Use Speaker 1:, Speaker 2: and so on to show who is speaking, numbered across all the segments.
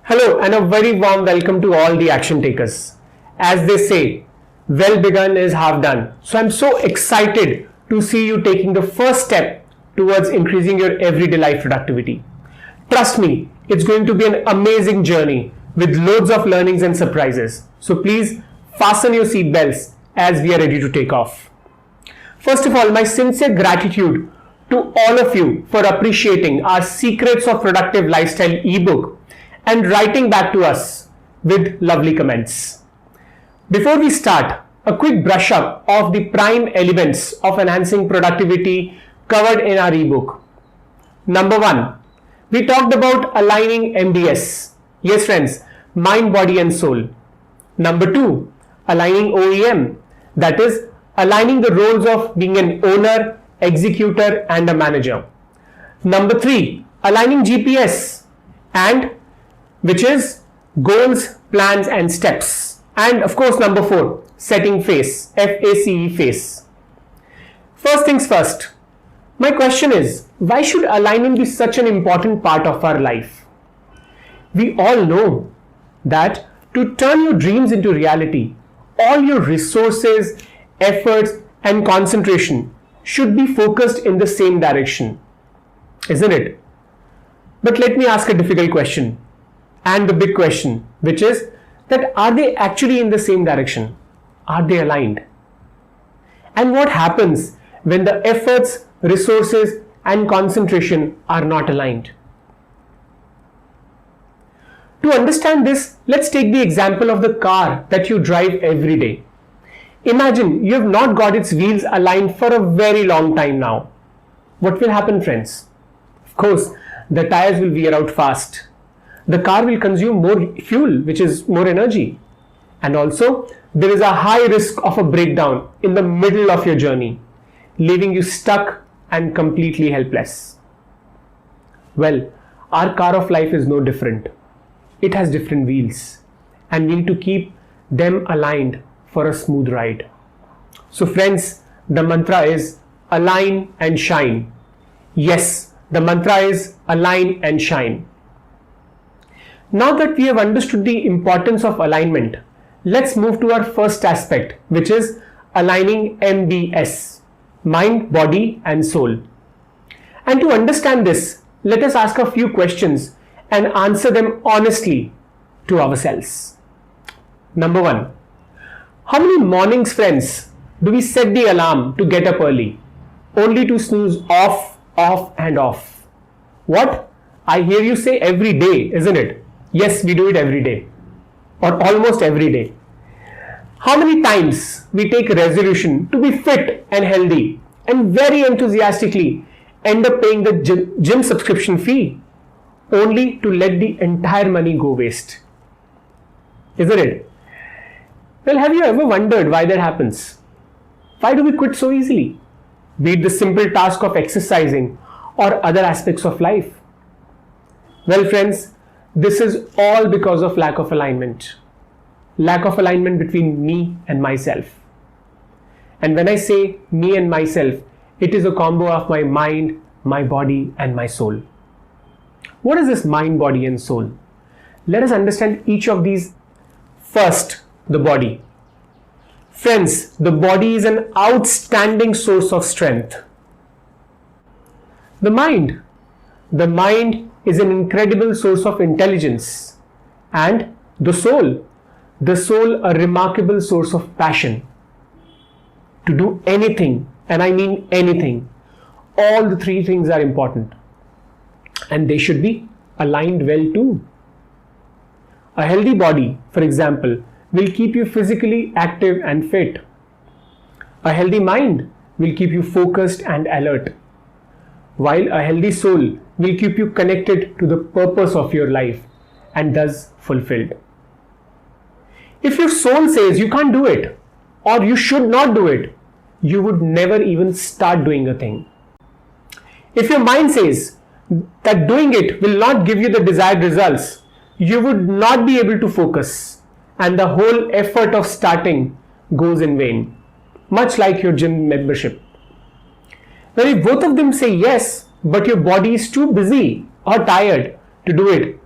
Speaker 1: Hello and a very warm welcome to all the action takers. As they say, well begun is half done. So I'm so excited to see you taking the first step towards increasing your everyday life productivity. Trust me, it's going to be an amazing journey with loads of learnings and surprises. So please fasten your seatbelts as we are ready to take off. First of all, my sincere gratitude to all of you for appreciating our Secrets of Productive Lifestyle ebook and writing back to us with lovely comments. Before we start, a quick brush up of the prime elements of enhancing productivity covered in our ebook. Number 1, we talked about aligning MBS. Yes friends, mind, body and soul. Number 2, aligning OEM, that is aligning the roles of being an owner, executor and a manager. Number 3, aligning GPS, and which is goals, plans and steps. And of course number 4, setting FACE, F-A-C-E, FACE. First things first, my question is, why should aligning be such an important part of our life? We all know that to turn your dreams into reality, all your resources, efforts and concentration should be focused in the same direction, isn't it? But let me ask a difficult question and the big question, which is that are they actually in the same direction? Are they aligned? And what happens when the efforts, resources and concentration are not aligned? To understand this, let's take the example of the car that you drive every day. Imagine you have not got its wheels aligned for a very long time now. What will happen, friends? Of course, the tires will wear out fast. The car will consume more fuel, which is more energy. And also, there is a high risk of a breakdown in the middle of your journey, leaving you stuck and completely helpless. Well, our car of life is no different. It has different wheels and we need to keep them aligned for a smooth ride. So friends, the mantra is align and shine. Yes, the mantra is align and shine. Now that we have understood the importance of alignment, let's move to our first aspect, which is aligning MBS, mind, body and soul. And to understand this, let us ask a few questions and answer them honestly to ourselves. Number 1, how many mornings, friends, do we set the alarm to get up early, only to snooze off and off? What? I hear you say every day, isn't it? Yes, we do it every day or almost every day. How many times we take a resolution to be fit and healthy and very enthusiastically end up paying the gym subscription fee only to let the entire money go waste? Isn't it? Well, have you ever wondered why that happens? Why do we quit so easily? Be it the simple task of exercising or other aspects of life. Well, friends, this is all because of lack of alignment. Lack of alignment between me and myself. And when I say me and myself, it is a combo of my mind, my body and my soul. What is this mind, body and soul? Let us understand each of these. First, the body. Friends, the body is an outstanding source of strength. The mind. The mind is an incredible source of intelligence. And the soul. The soul, a remarkable source of passion. To do anything, and I mean anything, all the three things are important. And they should be aligned well too. A healthy body, for example, will keep you physically active and fit. A healthy mind will keep you focused and alert, while a healthy soul will keep you connected to the purpose of your life and thus fulfilled. If your soul says you can't do it or you should not do it, you would never even start doing a thing. If your mind says that doing it will not give you the desired results, you would not be able to focus and the whole effort of starting goes in vain, much like your gym membership. Now, if both of them say yes, but your body is too busy or tired to do it,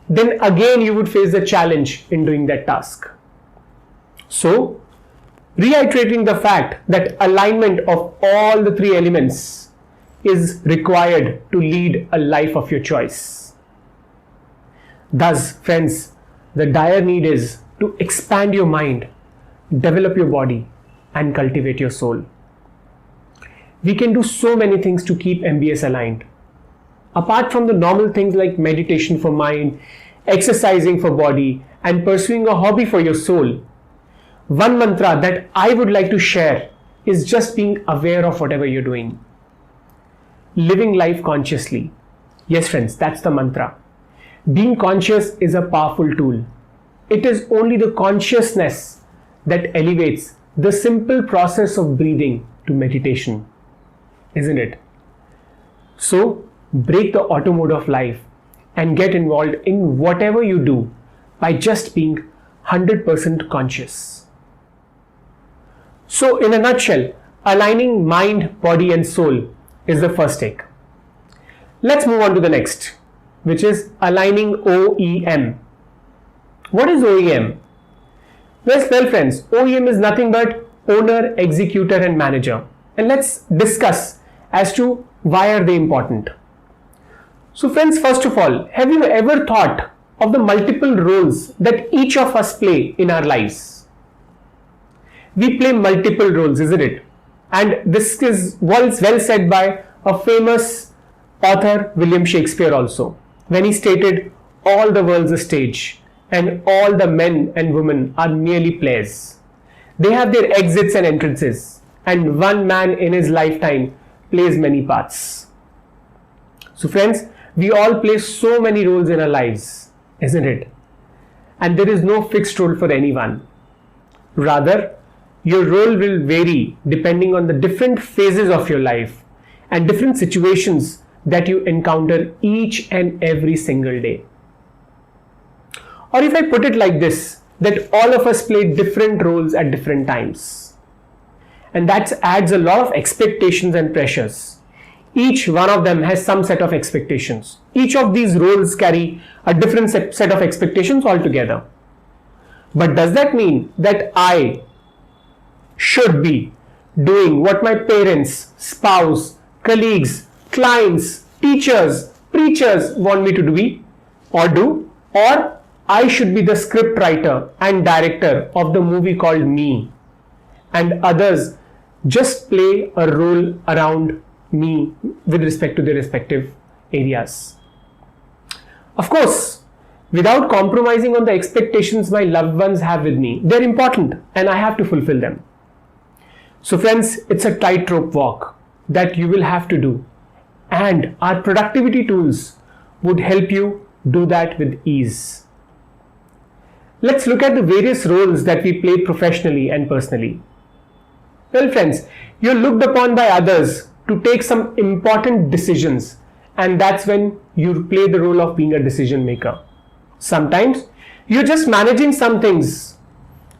Speaker 1: then again you would face the challenge in doing that task. So, reiterating the fact that alignment of all the three elements is required to lead a life of your choice. Thus, friends, the dire need is to expand your mind, develop your body, and cultivate your soul. We can do so many things to keep MBS aligned. Apart from the normal things like meditation for mind, exercising for body, and pursuing a hobby for your soul, one mantra that I would like to share is just being aware of whatever you're doing. Living life consciously. Yes, friends, that's the mantra. Being conscious is a powerful tool. It is only the consciousness that elevates the simple process of breathing to meditation, isn't it? So, break the auto mode of life and get involved in whatever you do by just being 100% conscious. So, in a nutshell, aligning mind, body, and soul is the first take. Let's move on to the next, which is aligning OEM. What is OEM? Well, friends, OEM is nothing but owner, executor, and manager. And let's discuss as to why are they important. So, friends, first of all, have you ever thought of the multiple roles that each of us play in our lives? We play multiple roles, isn't it? And this is once well said by a famous author, William Shakespeare, also, when he stated, "All the world's a stage, and all the men and women are merely players. They have their exits and entrances, and one man in his lifetime plays many parts." So, friends, we all play so many roles in our lives, isn't it? And there is no fixed role for anyone. Rather, your role will vary depending on the different phases of your life and different situations that you encounter each and every single day. Or if I put it like this, that all of us play different roles at different times. And that adds a lot of expectations and pressures. Each one of them has some set of expectations. Each of these roles carry a different set of expectations altogether. But does that mean that I should be doing what my parents, spouse, colleagues, clients, teachers, preachers want me to do or I should be the script writer and director of the movie called Me, and others just play a role around me with respect to their respective areas? Of course, without compromising on the expectations my loved ones have with me. They're important and I have to fulfill them. So, friends, it's a tightrope walk that you will have to do, and our productivity tools would help you do that with ease. Let's look at the various roles that we play professionally and personally. Well, friends, you're looked upon by others to take some important decisions, and that's when you play the role of being a decision maker. Sometimes you're just managing some things,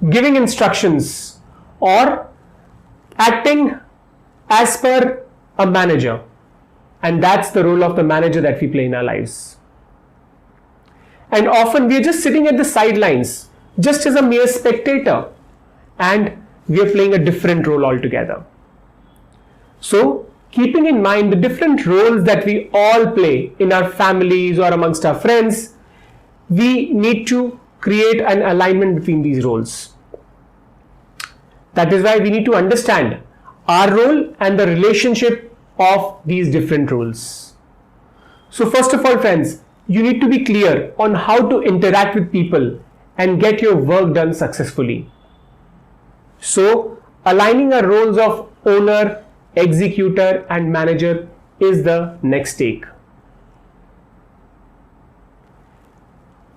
Speaker 1: giving instructions, or acting as per a manager, and that's the role of the manager that we play in our lives. And often we are just sitting at the sidelines, just as a mere spectator, and we are playing a different role altogether. So, keeping in mind the different roles that we all play in our families or amongst our friends, we need to create an alignment between these roles. That is why we need to understand our role and the relationship of these different roles. So, first of all, friends, you need to be clear on how to interact with people and get your work done successfully. So, aligning our roles of owner, executor, and manager is the next take.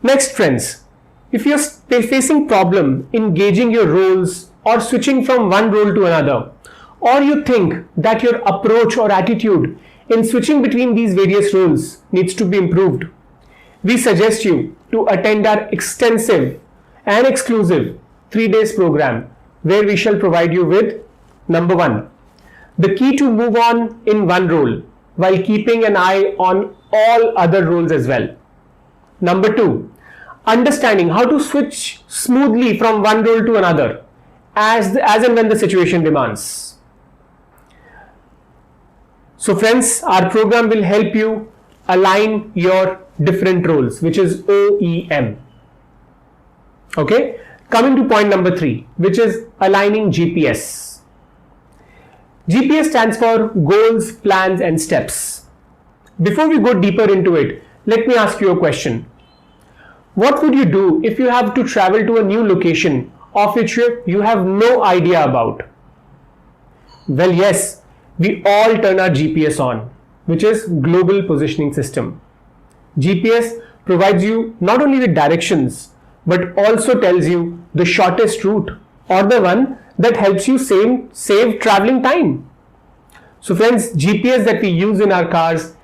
Speaker 1: Next, friends, if you're facing problem in gauging your roles or switching from one role to another, or you think that your approach or attitude in switching between these various roles needs to be improved, we suggest you to attend our extensive and exclusive 3 days program, where we shall provide you with, number 1, the key to move on in one role while keeping an eye on all other roles as well. Number 2, understanding how to switch smoothly from one role to another as and when the situation demands. So friends, our program will help you align your different roles, which is OEM. Okay, coming to point number 3, which is aligning GPS. GPS stands for goals, plans and steps. Before we go deeper into it, let me ask you a question. What would you do if you have to travel to a new location of which you have no idea about? Well, yes, we all turn our GPS on, which is Global Positioning System. GPS provides you not only with directions, but also tells you the shortest route or the one that helps you save traveling time. So friends, GPS that we use in our cars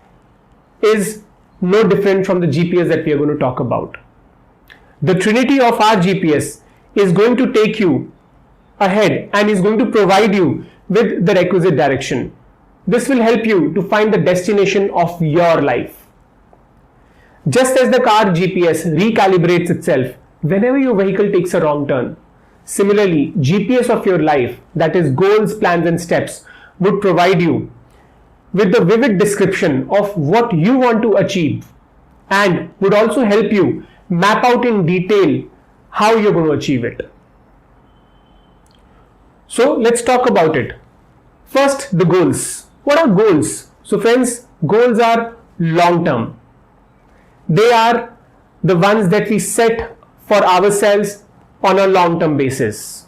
Speaker 1: is no different from the GPS that we are going to talk about. The trinity of our GPS is going to take you ahead and is going to provide you with the requisite direction. This will help you to find the destination of your life. Just as the car GPS recalibrates itself whenever your vehicle takes a wrong turn, similarly, GPS of your life, that is goals, plans and steps, would provide you with the vivid description of what you want to achieve and would also help you map out in detail how you're going to achieve it. So let's talk about it. First, the goals. What are goals? So friends, goals are long term. They are the ones that we set for ourselves on a long term basis.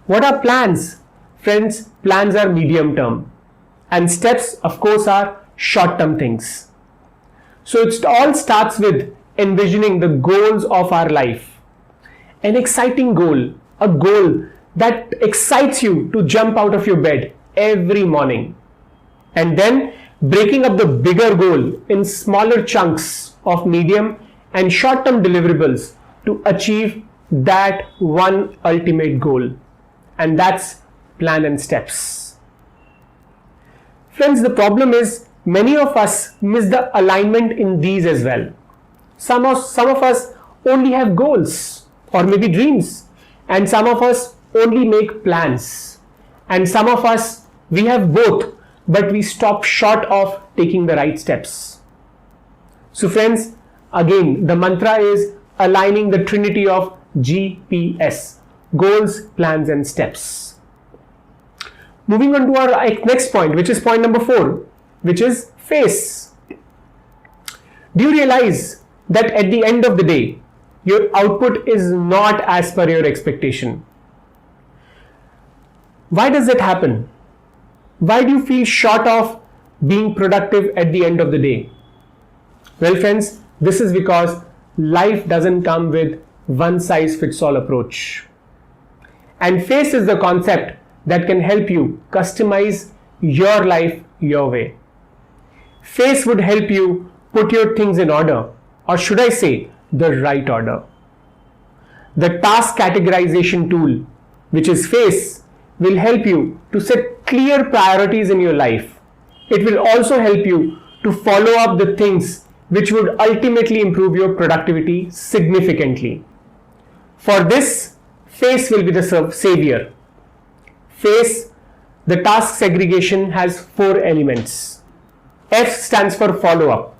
Speaker 1: What are plans? Friends, plans are medium term. And steps, of course, are short term things. So it all starts with envisioning the goals of our life. An exciting goal, a goal that excites you to jump out of your bed every morning. And then breaking up the bigger goal in smaller chunks of medium and short-term deliverables to achieve that one ultimate goal. And that's plan and steps. Friends, the problem is many of us miss the alignment in these as well. Some of us only have goals or maybe dreams, and some of us only make plans, and some of us, we have both, but we stop short of taking the right steps. So friends, again, the mantra is aligning the trinity of GPS, goals, plans and steps. Moving on to our next point, which is point number 4, which is face. Do you realize that at the end of the day, your output is not as per your expectation? Why does that happen? Why do you feel short of being productive at the end of the day? Well friends, this is because life doesn't come with one size fits all approach. And face is the concept that can help you customize your life your way. Face would help you put your things in order, or should I say, the right order. The task categorization tool, which is face, will help you to set clear priorities in your life. It will also help you to follow up the things which would ultimately improve your productivity significantly. For this, face will be the savior. Face, the task segregation has 4 elements. F stands for follow up,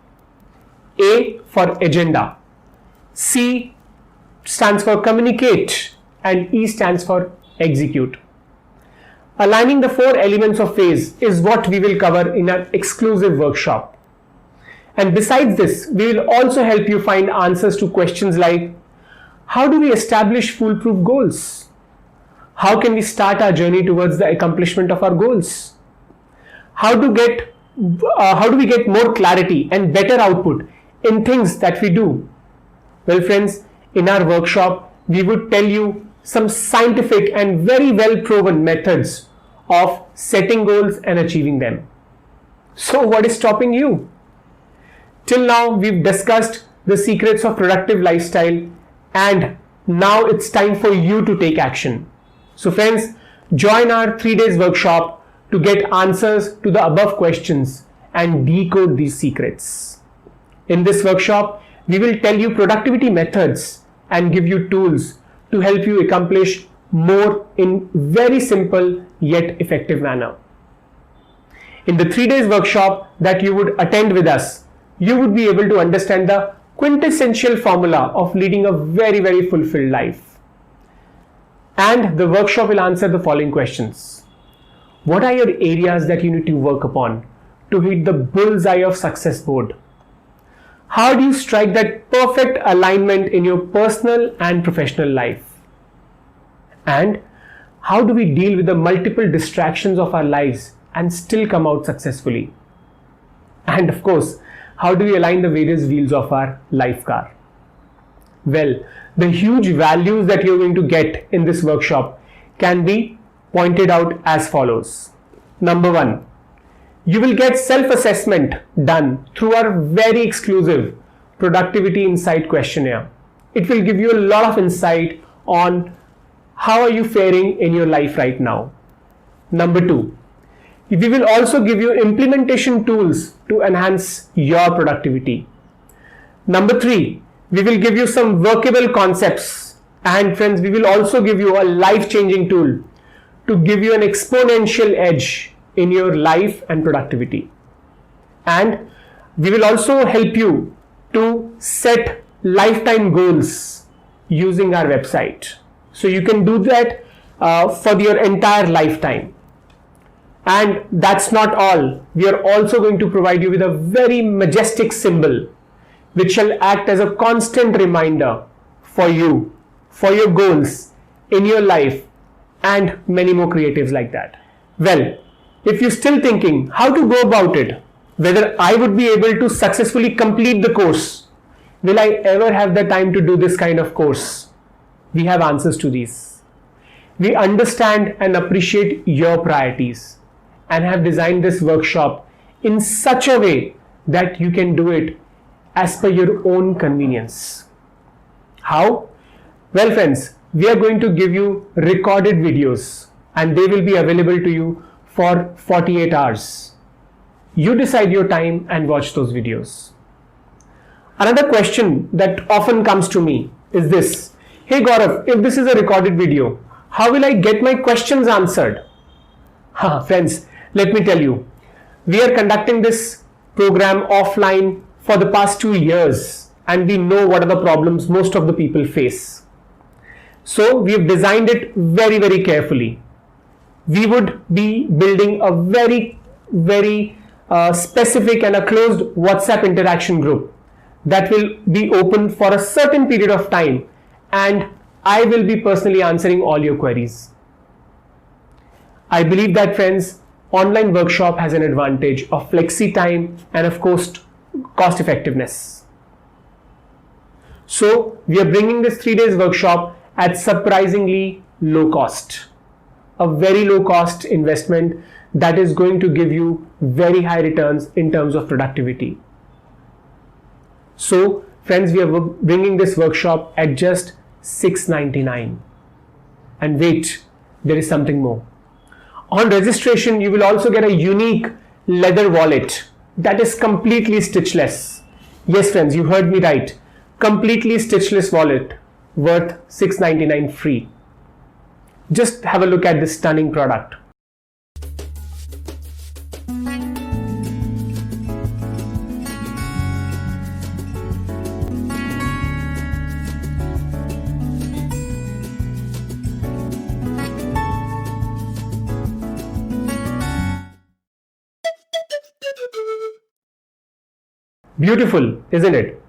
Speaker 1: A for agenda, C stands for communicate, and E stands for execute. Aligning the 4 elements of phase is what we will cover in an exclusive workshop. And besides this, we will also help you find answers to questions like, how do we establish foolproof goals? How can we start our journey towards the accomplishment of our goals? How do we get more clarity and better output in things that we do? Well friends, in our workshop, we would tell you some scientific and very well proven methods of setting goals and achieving them. So what is stopping you? Till now, we've discussed the secrets of productive lifestyle, and now it's time for you to take action. So friends, join our 3 days workshop to get answers to the above questions and decode these secrets. In this workshop, We will tell you productivity methods and give you tools to help you accomplish more in very simple yet effective manner. In the 3 days workshop that you would attend with us, you would be able to understand the quintessential formula of leading a very, very fulfilled life. And the workshop will answer the following questions. What are your areas that you need to work upon to hit the bullseye of success board? How do you strike that perfect alignment in your personal and professional life? And how do we deal with the multiple distractions of our lives and still come out successfully? And of course, how do we align the various wheels of our life car? Well, the huge values that you're going to get in this workshop can be pointed out as follows. Number 1, you will get self-assessment done through our very exclusive Productivity Insight questionnaire. It will give you a lot of insight on how are you faring in your life right now. Number 2, we will also give you implementation tools to enhance your productivity. Number 3, we will give you some workable concepts, and friends, we will also give you a life-changing tool to give you an exponential edge in your life and productivity. And we will also help you to set lifetime goals using our website. So you can do that for your entire lifetime. And that's not all. We are also going to provide you with a very majestic symbol which shall act as a constant reminder for you, for your goals in your life, and many more creatives like that. Well, if you're still thinking how to go about it, whether I would be able to successfully complete the course, will I ever have the time to do this kind of course? We have answers to these. We understand and appreciate your priorities and have designed this workshop in such a way that you can do it as per your own convenience. How? Well, friends, we are going to give you recorded videos and they will be available to you for 48 hours. You decide your time and watch those videos. Another question that often comes to me is this. Hey Gaurav, if this is a recorded video, how will I get my questions answered? Friends, let me tell you, we are conducting this program offline for the past 2 years and we know what are the problems most of the people face. So we have designed it very, very carefully. We would be building a very, very specific and a closed WhatsApp interaction group that will be open for a certain period of time, and I will be personally answering all your queries. I believe that, friends, online workshop has an advantage of flexi time and of course cost effectiveness. So we are bringing this 3 days workshop at surprisingly low cost, a very low cost investment that is going to give you very high returns in terms of productivity. So friends, we are bringing this workshop at just $699. And wait, there is something more. On registration, you will also get a unique leather wallet that is completely stitchless. Yes, friends, you heard me right. Completely stitchless wallet worth $699 free. Just have a look at this stunning product. Beautiful, isn't it?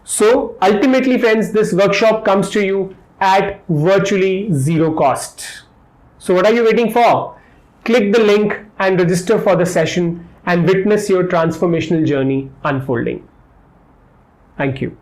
Speaker 1: So ultimately, friends, this workshop comes to you at virtually zero cost. So what are you waiting for? Click the link and register for the session and witness your transformational journey unfolding. Thank you.